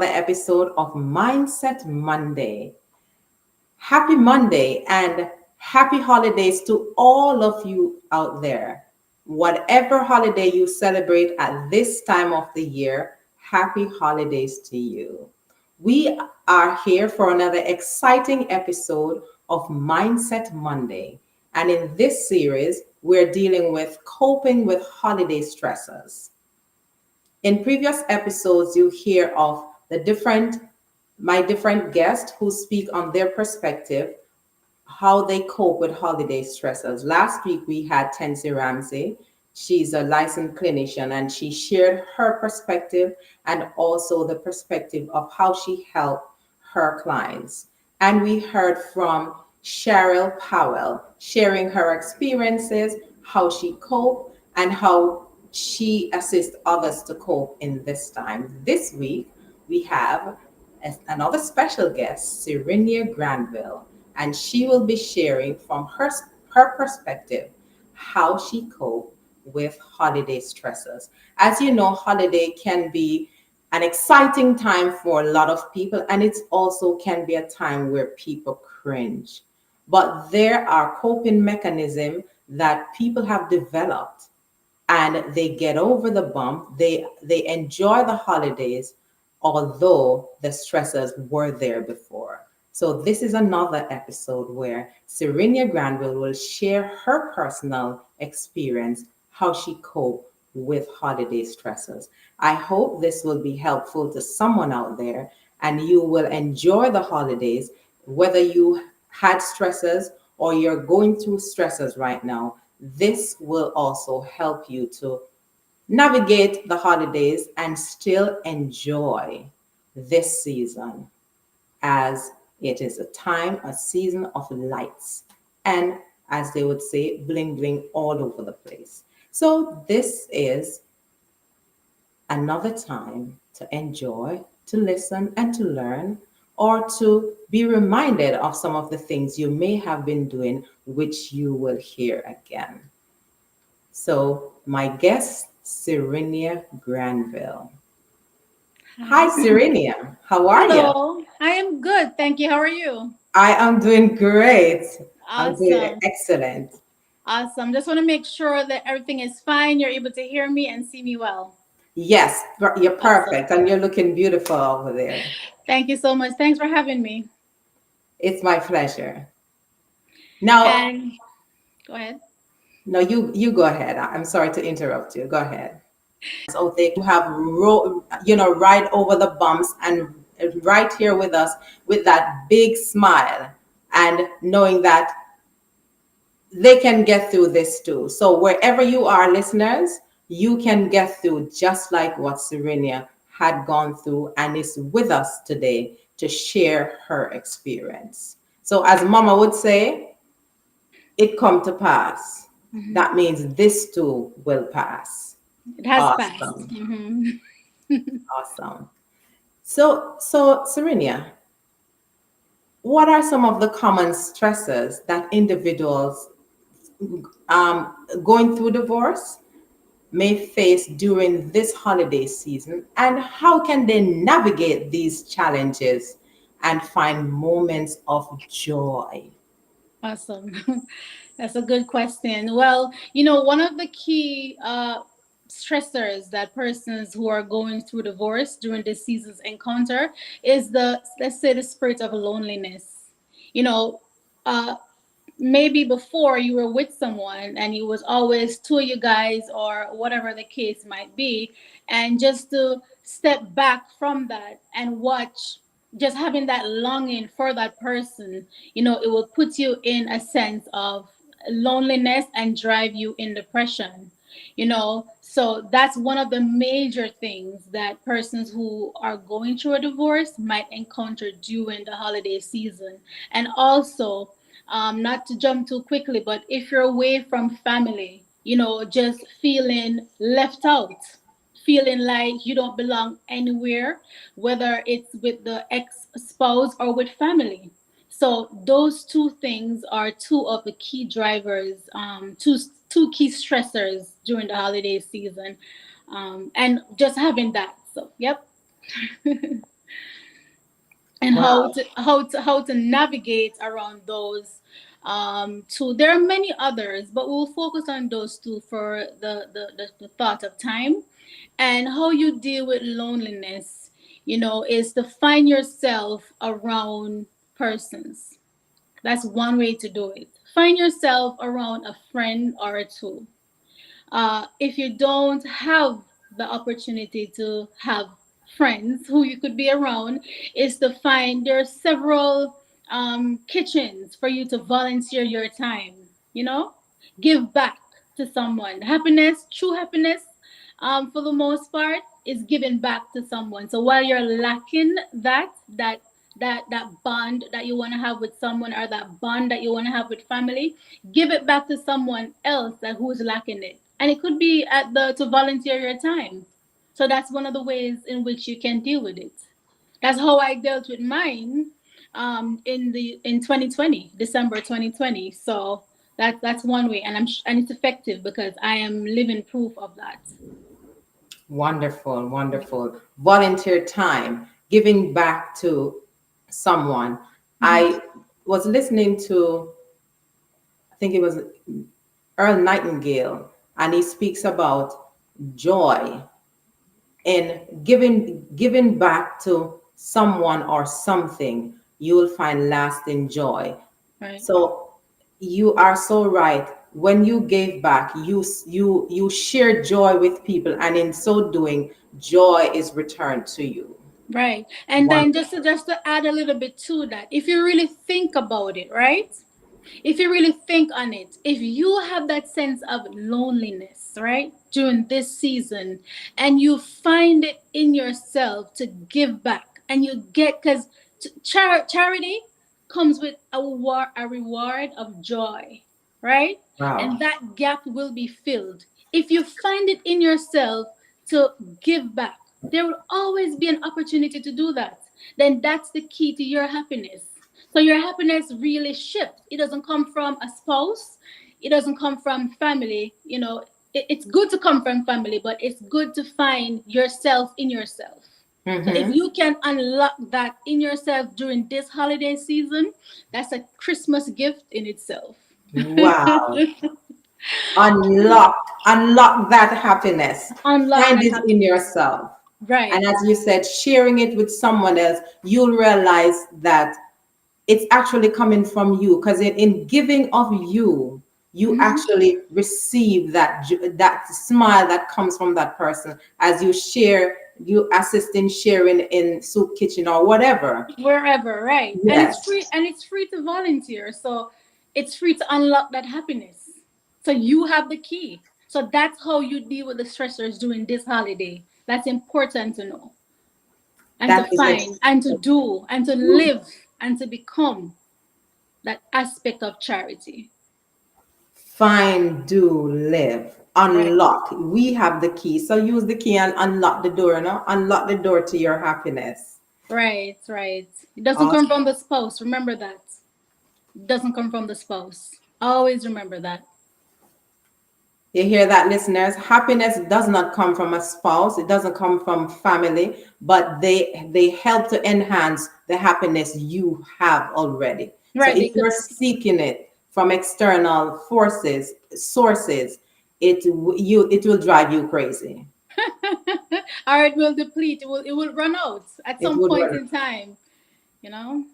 episode of Mindset Monday. Happy Monday and happy holidays to all of you out there. Whatever holiday you celebrate at this time of the year, happy holidays to you. We are here for another exciting episode of Mindset Monday. And in this series, we're dealing with coping with holiday stressors. In previous episodes, you hear of my different guests who speak on their perspective, how they cope with holiday stressors. Last week, we had Tensi Ramsey. She's a licensed clinician and she shared her perspective and also the perspective of how she helped her clients. And we heard from Cheryl Powell sharing her experiences, how she coped, and how she assists others to cope in this time. This week, we have another special guest, Serrinea Granville, and she will be sharing from her perspective how she coped with holiday stresses. As you know, holiday can be an exciting time for a lot of people, and it also can be a time where people cringe. But there are coping mechanisms that people have developed and they get over the bump. They enjoy the holidays, although the stressors were there before. So this is another episode where Serenia Granville will share her personal experience, how she coped with holiday stressors. I hope this will be helpful to someone out there and you will enjoy the holidays, whether you had stressors or you're going through stressors right now. This will also help you to navigate the holidays and still enjoy this season, as it is a season of lights, and as they would say, bling bling all over the place. So this is another time to enjoy, to listen, and to learn, or to be reminded of some of the things you may have been doing, which you will hear again. So, my guest, Serenia Granville. Hi, Hi. Serenia. How are you? Hello. I am good. Thank you. How are you? I am doing great. I'm doing Awesome. excellent. Awesome. Just want to make sure that everything is fine. You're able to hear me and see me well. Yes, you're Awesome. perfect and you're looking beautiful over there. Thank you so much. Thanks for having me. It's my pleasure. Now, And go ahead. no, you go ahead. I'm sorry to interrupt you. Go ahead. So they have ride over the bumps and right here with us with that big smile and knowing that they can get through this too. So wherever you are, listeners, you can get through just like what Serenia had gone through and is with us today to share her experience. So as Mama would say, it come to pass. Mhm. That means this too will pass. It has passed. Awesome. Awesome. So Serenia, what are some of the common stresses that individuals going through divorce may face during this holiday season, and how can they navigate these challenges and find moments of joy? Awesome. That's a good question. Well, one of the key stressors that persons who are going through divorce during this season's encounter is let's say, the spirit of loneliness. You know, uh, Maybe before you were with someone and it was always two of you guys or whatever the case might be, and just to step back from that and watch, just having that longing for that person, it will put you in a sense of loneliness and drive you in depression. So that's one of the major things that persons who are going through a divorce might encounter during the holiday season. And also, not to jump too quickly, but if you're away from family, just feeling left out, feeling like you don't belong anywhere, whether it's with the ex spouse or with family. So those two things are two of the key drivers, two key stressors during the holiday season, and just having that. So, yep. and how Wow. to navigate around those two. There are many others, but we'll focus on those two for the thought of time. And how you deal with loneliness, is to find yourself around persons. That's one way to do it. Find yourself around a friend or two. If you don't have the opportunity to have friends who you could be around, is to find there are several kitchens for you to volunteer your time. Give back to someone. Happiness, true happiness, for the most part, is giving back to someone. So while you're lacking that bond that you want to have with someone, or that bond that you want to have with family, give it back to someone else that who's lacking it. And it could be at the to volunteer your time. So that's one of the ways in which you can deal with it. That's how I dealt with mine, in 2020, December 2020. So that's one way, and and it's effective because I am living proof of that. Wonderful, wonderful. Volunteer time, giving back to someone. Mhm. I was listening to, I think it was Earl Nightingale, and he speaks about joy in giving back to someone or something. You will find lasting joy. Right. So you are so right. When you gave back, you share joy with people, and in so doing, joy is returned to you. Right. And then Wonderful. just to add a little bit to that, if you really think about it, right? If you really think on it, if you have that sense of loneliness, right, during this season, and you find it in yourself to give back, and you get, because charity comes with a reward of joy, right? And Wow. that gap will be filled. If you find it in yourself to give back, there will always be an opportunity to do that. Then that's the key to your happiness. So your happiness really shifts. It doesn't come from a spouse. It doesn't come from family. It's good to come from family, but it's good to find yourself in yourself. So if Mm-hmm. you can unlock that in yourself during this holiday season, that's a Christmas gift in itself. Wow. Unlock that happiness. Unlock Find that it in happiness. yourself. And Right. as you said, sharing it with someone else, you'll realize that it's actually coming from you, because in giving of you, you Hmm. actually receive that smile that comes from that person as you share, you assist in sharing in soup kitchen or whatever. Wherever, right. And it's Yes, free, and it's free to volunteer. So it's free to unlock that happiness. So you have the key. So that's how you deal with the stressors during this holiday. That's important to know, and to that is find, and to it. do, and to live, and to become that aspect of charity. Find, do, live, Right. unlock. We have the key, so use the key and unlock the door. No, unlock the door to your happiness. Right, right. It doesn't come Awesome. from the spouse. Remember that. It doesn't come from the spouse. Always remember that. You hear that, listeners? Happiness does not come from a spouse. It doesn't come from family, but they help to enhance the happiness you have already. So Right, if you're because seeking it from external forces, sources, it will drive you crazy. or it will deplete. It will run out at It some would point run. in time. You know.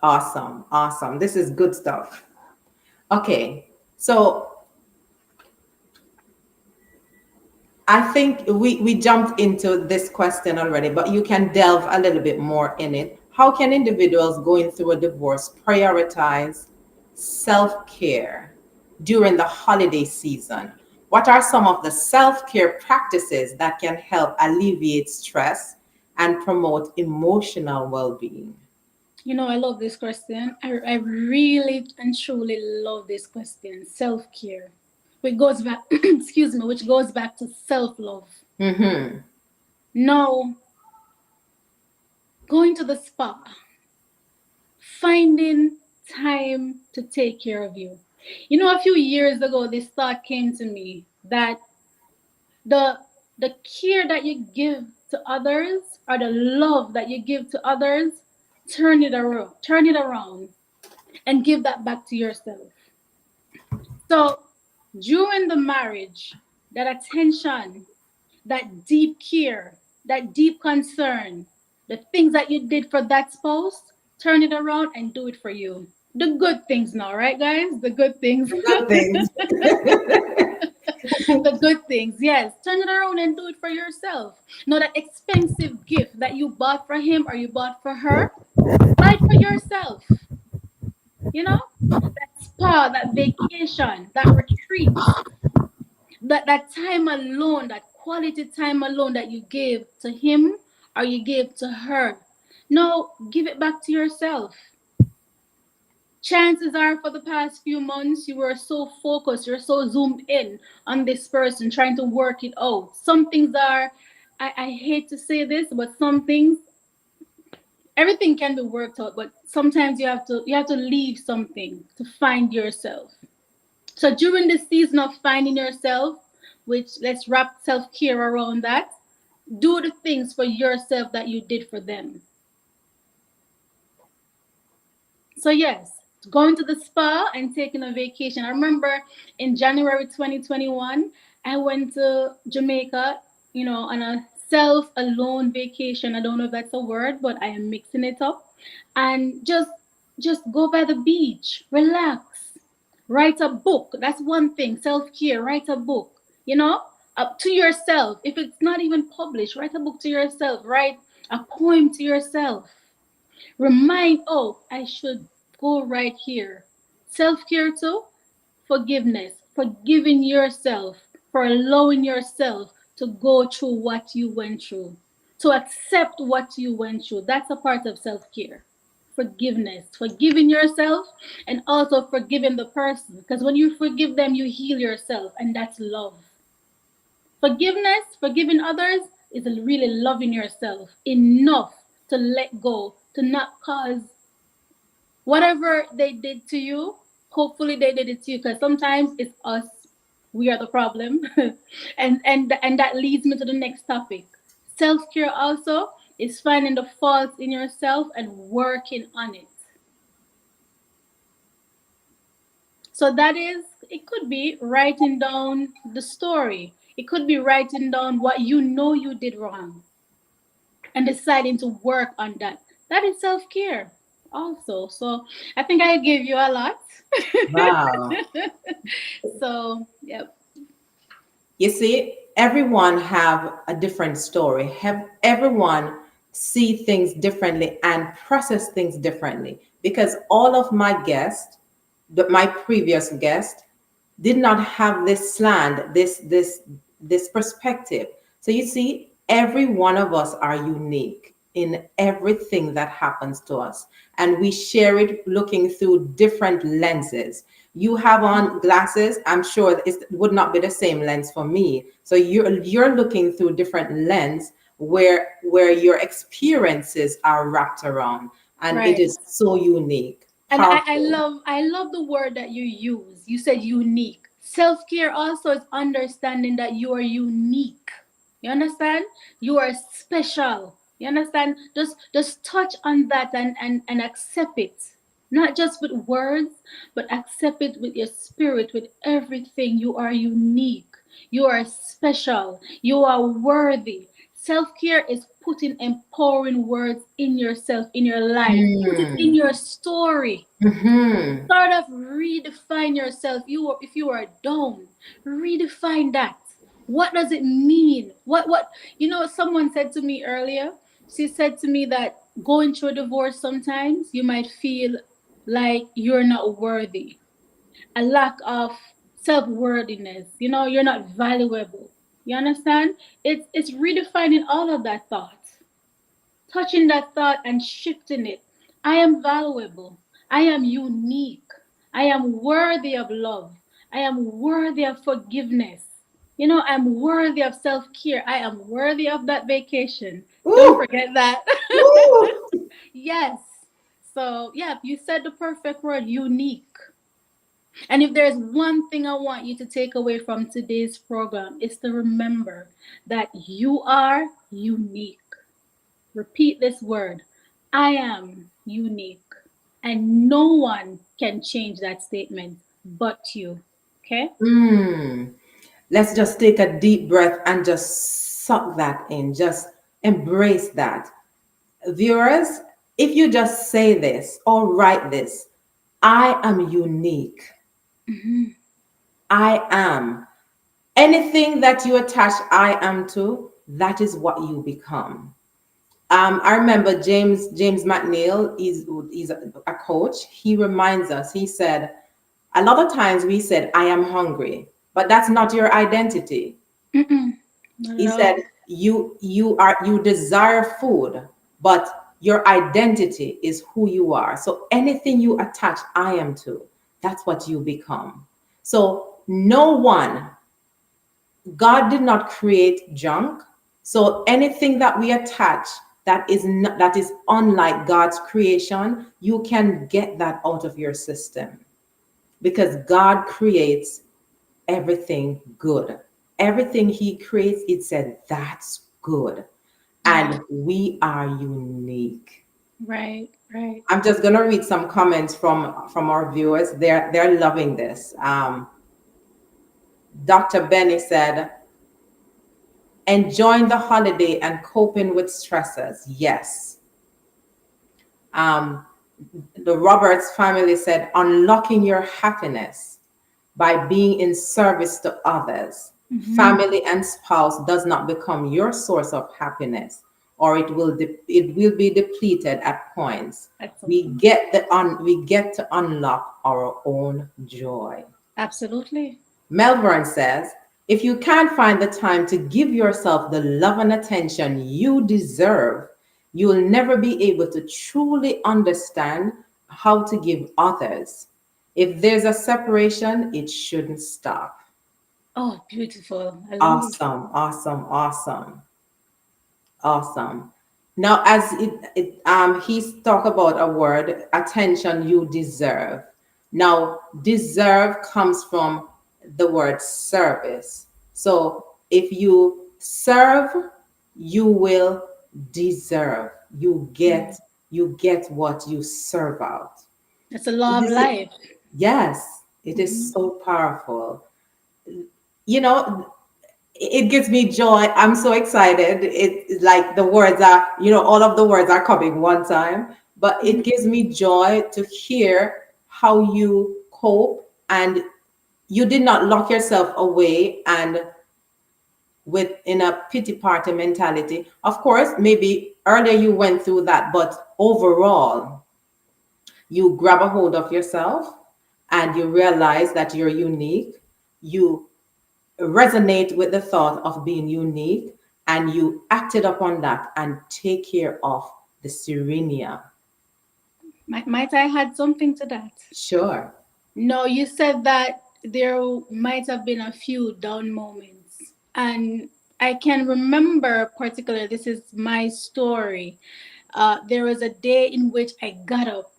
Awesome, awesome. This is good stuff. Okay, so I think we jumped into this question already, but you can delve a little bit more in it. How can individuals going through a divorce prioritize self care during the holiday season? What are some of the self care practices that can help alleviate stress and promote emotional well being? I love this question. I really and truly love this question. Self care, which goes back, excuse me, which goes back to self love. Mm-hmm. Now, going to the spa, finding time to take care of you. A few years ago, this thought came to me that the care that you give to others, or the love that you give to others, turn it around, and give that back to yourself. So during the marriage, that attention, that deep care, that deep concern, the things that you did for that spouse, turn it around and do it for you. The good things now, right, guys? The good things. Good things. The good things, yes. Turn it around and do it for yourself. Not that expensive gift that you bought for him or you bought for her. Buy it for yourself. You know? That spa, that vacation, that retreat, that time alone, that quality time alone that you gave to him or you gave to her. No, give it back to yourself. Chances are for the past few months you were so focused, you're so zoomed in on this person trying to work it out. Some things are, I hate to say this, but some things, everything can be worked out, but sometimes you have to leave something to find yourself. So during the season of finding yourself, which let's wrap self-care around that, do the things for yourself that you did for them. So yes, going to the spa and taking a vacation. I remember in January 2021, I went to Jamaica, on a self alone vacation. I don't know if that's a word, but I am mixing it up. And just go by the beach, relax, write a book. That's one thing. Self-care, write a book, up to yourself. If it's not even published, write a book to yourself, write a poem to yourself. Remind, oh, I should go right here. Self care too, forgiveness, forgiving yourself for allowing yourself to go through what you went through, to accept what you went through. That's a part of self care. Forgiveness, forgiving yourself, and also forgiving the person. Because when you forgive them, you heal yourself, and that's love. Forgiveness, forgiving others, is really loving yourself enough to let go, to not cause whatever they did to you. Hopefully, they did it to you because sometimes it's us, we are the problem, and that leads me to the next topic. Self care also is finding the faults in yourself and working on it. So that is, it could be writing down the story. It could be writing down what you know you did wrong and deciding to work on that. That is self care also. So I think I gave you a lot. Wow. So, yep. You see, everyone have a different story. Have everyone see things differently and process things differently. Because all of my guests, my previous guest, did not have this slant, this perspective. So you see, every one of us are unique in everything that happens to us, and we share it looking through different lenses. You have on glasses. I'm sure it would not be the same lens for me. So you're looking through different lens where your experiences are wrapped around, and it Right. is so unique, And powerful. I love the word that you use. You said unique. Self care also is understanding that you are unique. You understand? You are special. You understand? Just touch on that and accept it. Not just with words, but accept it with your spirit, with everything. You are unique. You are special. You are worthy. Self care is putting empowering words in yourself, in your life. Put it in your story. Hmm. Sort of redefine yourself. If you are down, redefine that. What does it mean? What someone said to me earlier. She said to me that going through a divorce sometimes you might feel like you're not worthy, a lack of self-worthiness. You're not valuable. You understand? It's redefining all of that thought, touching that thought and shifting it. I am valuable. I am unique. I am worthy of love. I am worthy of forgiveness. I'm worthy of self care. I am worthy of that vacation. Don't Ooh, forget that. ooh. Yes. So, yeah, you said the perfect word, unique. And if there's one thing I want you to take away from today's program, is to remember that you are unique. Repeat this word. I am unique. And no one can change that statement but you. Okay? Mm. Let's just take a deep breath and just suck that in. Just embrace that. Viewers, if you just say this or write this, I am unique. Hmm. I am. Anything that you attach I am to, that is what you become. I remember James McNeil is a coach. He reminds us. He said, a lot of times we said, "I am hungry," but that's not your identity. Mm-mm. Not at He said, all. you desire food, but your identity is who you are. So anything you attach "I am" to, that's what you become. So no one God did not create junk. So anything that we attach that is unlike God's creation, you can get that out of your system because God creates everything good. Everything he creates, it said that's good. Yeah. And we are unique. Right. Right. I'm just gonna read some comments from our viewers. They're loving this. Dr. Benny said, enjoying the holiday and coping with stressors. Yes. Um, the Roberts family said, unlocking your happiness by being in service to others. Hmm. Family and spouse does not become your source of happiness, or it will be depleted at points. Absolutely. We get to unlock our own joy. Absolutely. Melbourne says, if you can't find the time to give yourself the love and attention you deserve, you will never be able to truly understand how to give others. If there's a separation, it shouldn't stop. Oh, beautiful. I love it. Awesome, awesome, awesome, awesome. Now, as he's talk about a word, attention you deserve. Now, deserve comes from the word service. So, if you serve, you will deserve. Mm. You get what you serve out. It's a law of This is, life. yes, it is so powerful. You know, it gives me joy. I'm so excited. It's like the words are, all of the words are coming one time, but it gives me joy to hear how you cope and you did not lock yourself away and with in a pity party mentality. Of course, maybe earlier you went through that, but overall, you grab a hold of yourself and you realize that you're unique. You resonate with the thought of being unique and you acted upon that and take care of the Serrinea. Might I add something to that? Sure. No, you said that there might have been a few down moments. And I can remember, particularly, this is my story. There was a day in which I got up.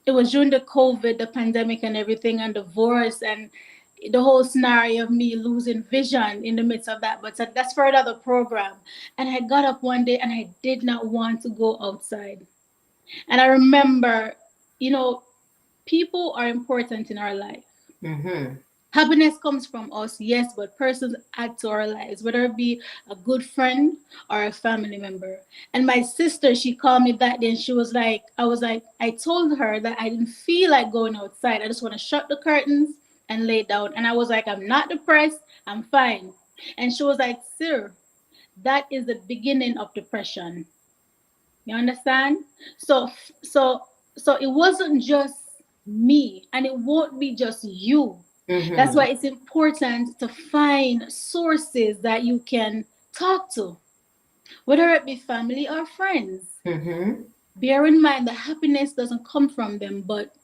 It was during the COVID, the pandemic, and everything, and divorce, and the whole scenario of me losing vision in the midst of that. But that's for another program. And I got up one day and I did not want to go outside. And I remember, you know, people are important in our life. Mm-hmm. Happiness comes from us, yes, but persons add to our lives, whether it be a good friend or a family member. And my sister, she called me that day and she was like, I told her that I didn't feel like going outside. I just want to shut the curtains and lay down. And I was like, I'm not depressed, I'm fine. And she was like, Sir, that is the beginning of depression. You understand? So so so it wasn't just me and it won't be just you. That's Mm-hmm. why it's important to find sources that you can talk to, whether it be family or friends. Mm-hmm. Bear in mind that happiness doesn't come from them, but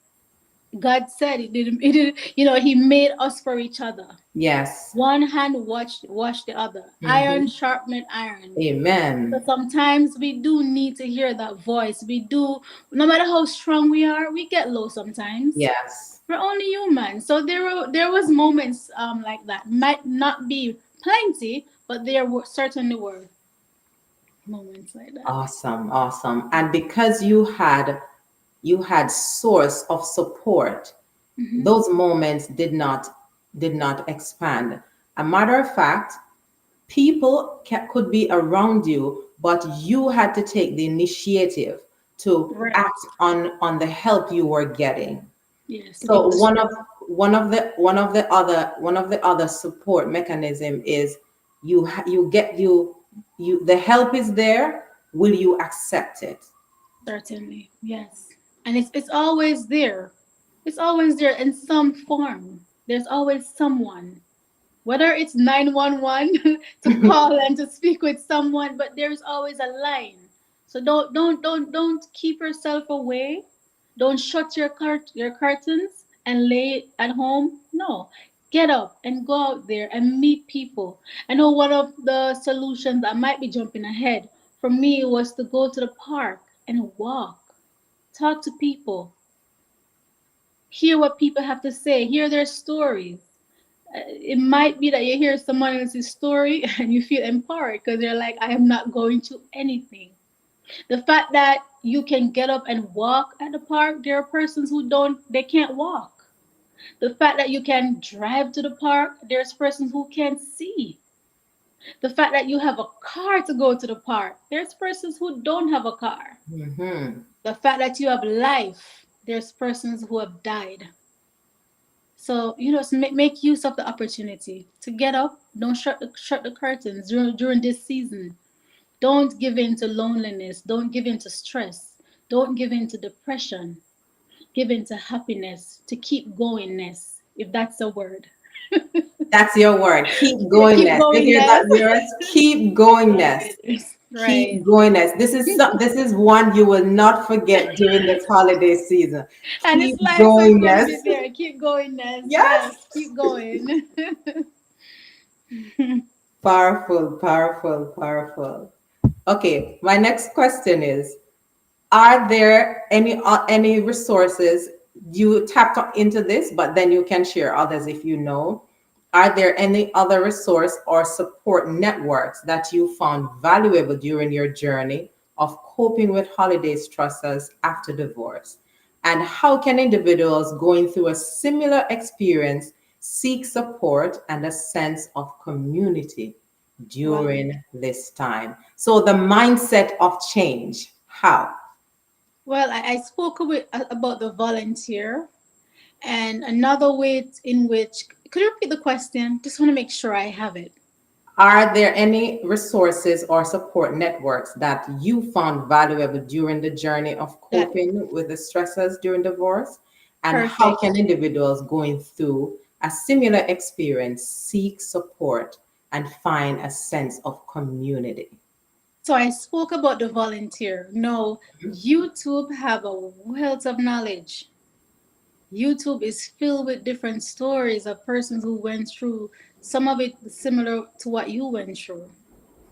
God said it didn't, he made us for each other. Yes. One hand wash the other. Iron Mm-hmm. sharpened iron. So Amen. sometimes we do need to hear that voice. We do, no matter how strong we are, we get low sometimes. Yes. We're only human. So there was moments like that. Might not be plenty, but there were certainly were moments like that. Awesome. Awesome. And because you had you had source of support, Hmm. those moments did not expand. A matter of fact, people could be around you, but you had to take the initiative to Right. act on the help you were getting. Yes, to So take the step. one of the other support mechanism is you get you the help is there. Will you accept it? Certainly, yes. And it's always there. It's always there in some form. There's always someone. Whether it's 911 to call and to speak with someone, but there's always a line. So don't keep yourself away. Don't shut your curtains and lay at home. No. Get up and go out there and meet people. I know one of the solutions, I might be jumping ahead, for me was to go to the park and walk, talk to people, hear what people have to say, hear their stories. It might be that you hear someone else's story and you feel empowered because you're like, I am not going to anything. The fact that you can get up and walk at the park, there are persons who they can't walk. The fact that you can drive to the park, there's persons who can't see. The fact that you have a car to go to the park, there's persons who don't have a car. Hmm. The fact that you have life, there's persons who have died. So, make use of the opportunity to get up. Don't shut the curtains during this season. Don't give in to loneliness. Don't give in to stress. Don't give in to depression. Give in to happiness, to keep goingness, if that's a word. That's your word. Keep Yeah, keep goingness. You hear goingness. that, viewers? Keep goingness. Right. Right. Keep goingness. This is one you will not forget during this holiday season. And Keep it's like, so it's going to goingness. be there. Keep goingness. Yes, Yes. keep going. Powerful, powerful, powerful. Okay, my next question is: are there any resources you tapped into this, but then you can share others if you know? Are there any other resource or support networks that you found valuable during your journey of coping with holiday stresses after divorce? And how can individuals going through a similar experience seek support and a sense of community Wow. during this time? So the mindset of change, how? Well, I spoke about the volunteer and another way in which, could you repeat the question? Just want to make sure I have it. Are there any resources or support networks that you found valuable during the journey of That coping with the stresses during divorce? And how perfect. can individuals going through a similar experience seek support and find a sense of community? So I spoke about the volunteer. No, YouTube have a wealth of knowledge. YouTube is filled with different stories of persons who went through some of it similar to what you went through.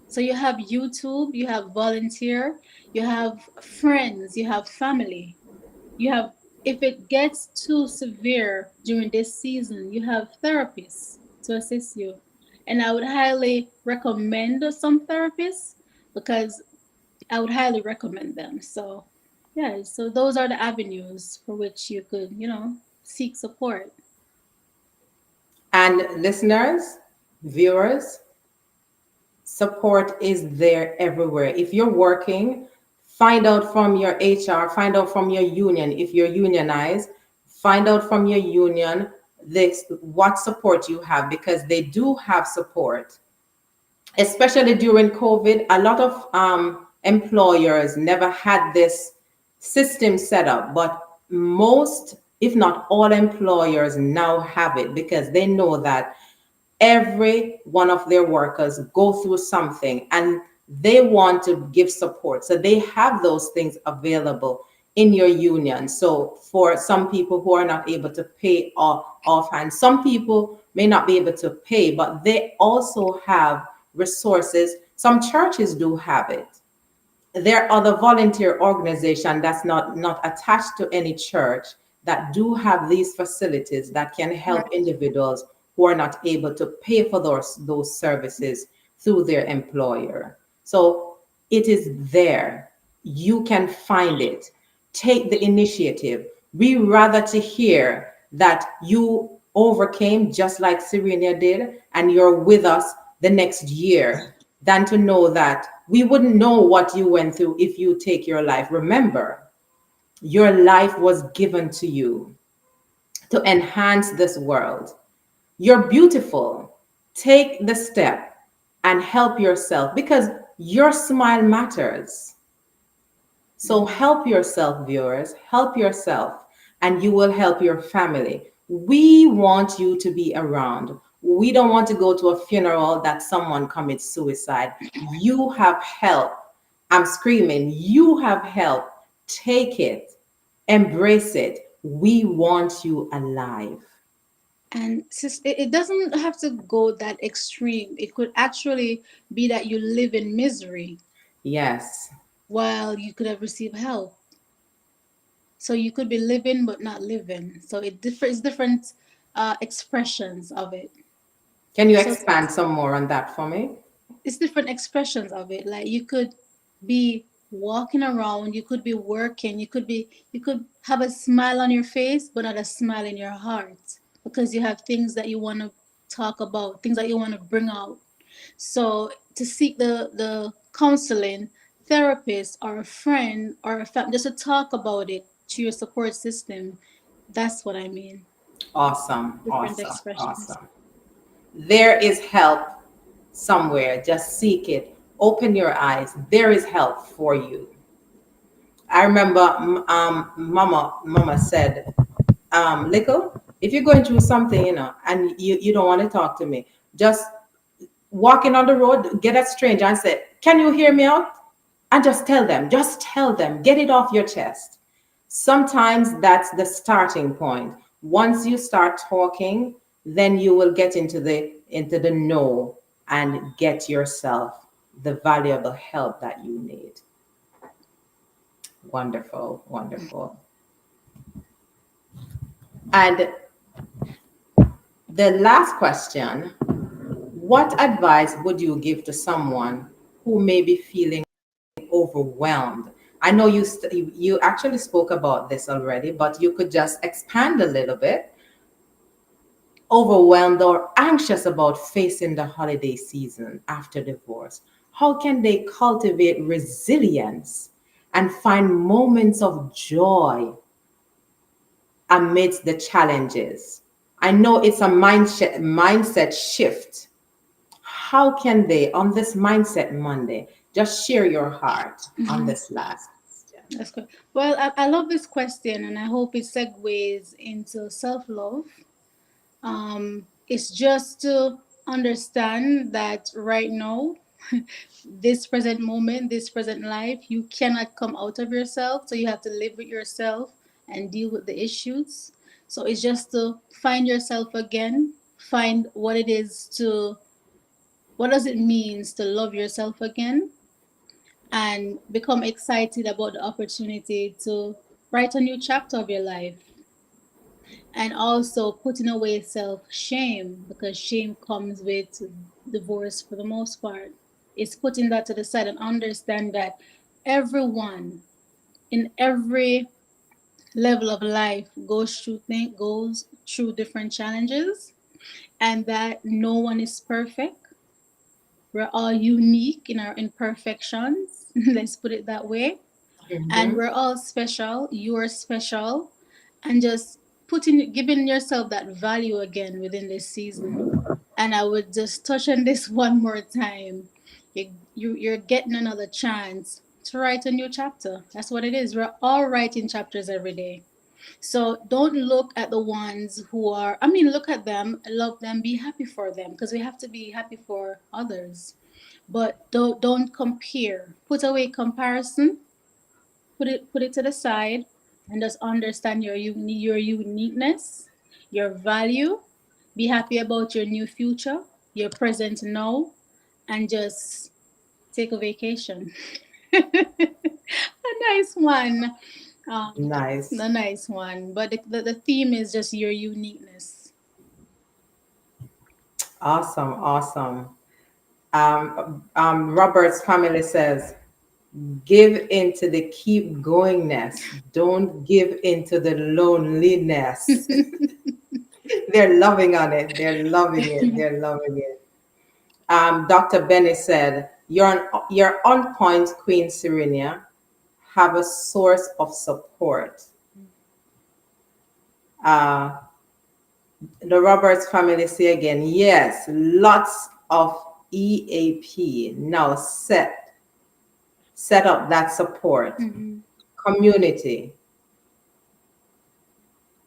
So you have YouTube, you have volunteer, you have friends, you have family. You have, if it gets too severe during this season, you have therapists to assist you. And I would highly recommend some therapists because I would highly recommend them. So, yeah, so those are the avenues for which you could, seek support. And listeners, viewers, support is there everywhere. If you're working, find out from your HR, find out from your union. If you're unionized, find out from your union this what support you have, because they do have support. Especially during COVID, a lot of employers never had this system set up, but most, if not all, employers now have it because they know that every one of their workers go through something and they want to give support, so they have those things available in your union. So for some people who are not able to pay offhand, some people may not be able to pay, but they also have resources. Some churches do have it. There are other volunteer organizations that's not attached to any church that do have these facilities that can help Right. individuals who are not able to pay for those services through their employer. So it is there. You can find it. take the initiative. We rather to hear that you overcame just like Serenia did and you're with us the next year than to know that we wouldn't know what you went through if you take your life. Remember, your life was given to you to enhance this world. You're beautiful. Take the step and help yourself because your smile matters. So Mhm. help yourself, viewers, help yourself, and you will help your family. We want you to be around. We don't want to go to a funeral that someone commits suicide. You have help. I'm screaming, you have help. Take it, embrace it. We want you alive. And it doesn't have to go that extreme. It could actually be that you live in misery Yes. while you could have received help. So you could be living but not living. So it's different expressions of it. Can you So expand some more on that for me? it's different expressions of it. Like you could be walking around, you could be working, you could have a smile on your face but not a smile in your heart because you have things that you want to talk about, things that you want to bring out. So to seek the counseling therapist or a friend or a family just to talk about it to your support system, that's what I mean. Awesome, Different awesome, expressions. awesome. There is help somewhere. Just seek it. Open your eyes. There is help for you. I remember Mama said, Lickle, if you're going through something, and you don't want to talk to me, just walking on the road, get a stranger and say, can you hear me out? And just tell them, get it off your chest. Sometimes that's the starting point. Once you start talking, then you will get into the know and get yourself the valuable help that you need. Wonderful, wonderful. And the last question, what advice would you give to someone who may be feeling overwhelmed? I know you actually spoke about this already, but you could just expand a little bit. Overwhelmed or anxious about facing the holiday season after divorce. How can they cultivate resilience and find moments of joy amidst the challenges? I know it's a mindset shift. How can they, on this Mindset Monday, just share your heart on Mhm. this last question? That's good. Well, I love this question and I hope it segues into self love. It's just to understand that right now, this present moment, this present life, you cannot come out of yourself. So you have to live with yourself and deal with the issues. So it's just to find yourself again, find what does it means to love yourself again, and become excited about the opportunity to write a new chapter of your life, and also putting away self shame because shame comes with divorce for the most part. It's putting that to the side and understand that everyone in every level of life goes through different challenges, and that no one is perfect. We're all unique in our imperfections. Let's put it that way. And Mhm. we're all special. You're special. And just giving yourself that value again within this season. And I would just touch on this one more time. You're getting another chance to write a new chapter. That's what it is. We're all writing chapters every day. So don't look at the ones who are, I mean, look at them, love them, be happy for them because we have to be happy for others. But don't compare. Put away comparison, put it to the side and just understand your uniqueness, your value. Be happy about your new future, your present now, and just take a vacation. A nice one. Um, Nice. a nice one. But the theme is just your uniqueness. Awesome, awesome. Robert's family says, Give into the keep goingness. Don't give into the loneliness. They're loving on it. They're loving it. They're loving it. Dr. Benny said, you're on point, Queen Serenia. Have a source of support. Uh, the Roberts family say again, yes, lots of EAP. Now set up that support. Mhm. Community,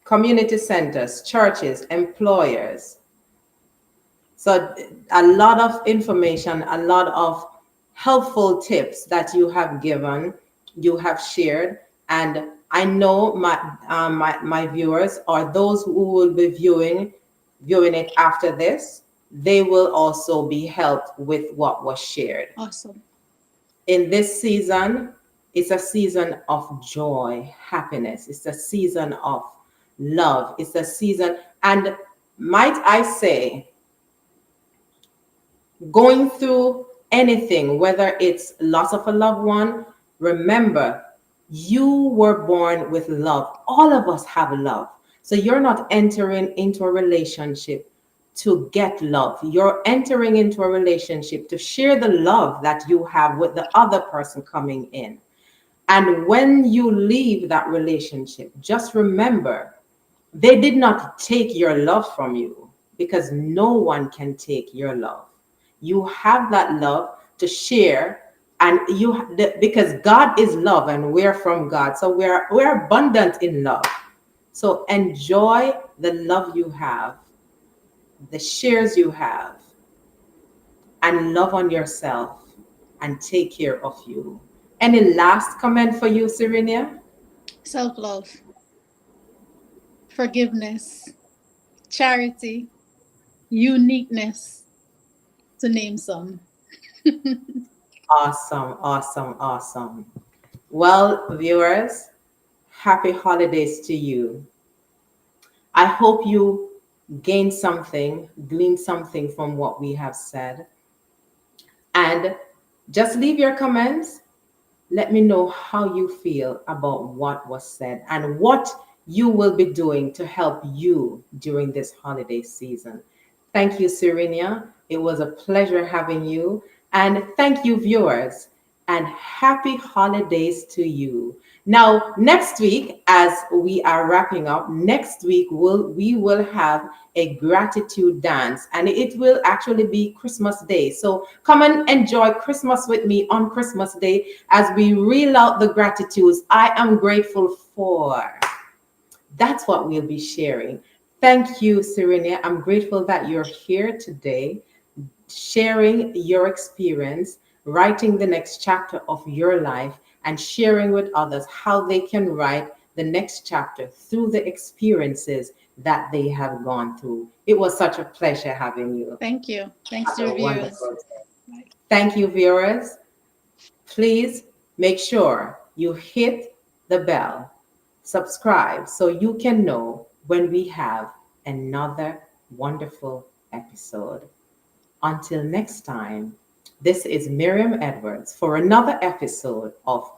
community centers, churches, employers. So a lot of information, a lot of helpful tips that you have given, you have shared, and I know my viewers or those who will be viewing it after this, they will also be helped with what was shared. Awesome. In this season, it's a season of joy, happiness. It's a season of love. It's a season, and might I say, going through anything, whether it's loss of a loved one, remember, you were born with love. All of us have love. So you're not entering into a relationship to get love. You're entering into a relationship to share the love that you have with the other person coming in. And when you leave that relationship, just remember they did not take your love from you because no one can take your love. You have that love to share, and because God is love and we're from God. So we're abundant in love. So enjoy the love you have, the shares you have, and love on yourself and take care of you. Any last comment for you, Serenia? Self love, forgiveness, charity, uniqueness, to name some. Awesome, awesome, awesome. Well, viewers, happy holidays to you. I hope you gain something, glean something from what we have said. And just leave your comments. Let me know how you feel about what was said and what you will be doing to help you during this holiday season. Thank you, Serenia. It was a pleasure having you. And thank you, viewers. And happy holidays to you. Now, next week, as we are wrapping up, next week we will have a gratitude dance, and it will actually be Christmas Day. So come and enjoy Christmas with me on Christmas Day as we reel out the gratitudes I am grateful for. That's what we'll be sharing. Thank you, Serenia. I'm grateful that you're here today, sharing your experience, writing the next chapter of your life, and sharing with others how they can write the next chapter through the experiences that they have gone through. It was such a pleasure having you. Thank you. Thanks to Have your a viewers. wonderful day. Bye. Thank you, viewers. Please make sure you hit the bell, subscribe so you can know when we have another wonderful episode. Until next time, this is Miriam Edwards for another episode of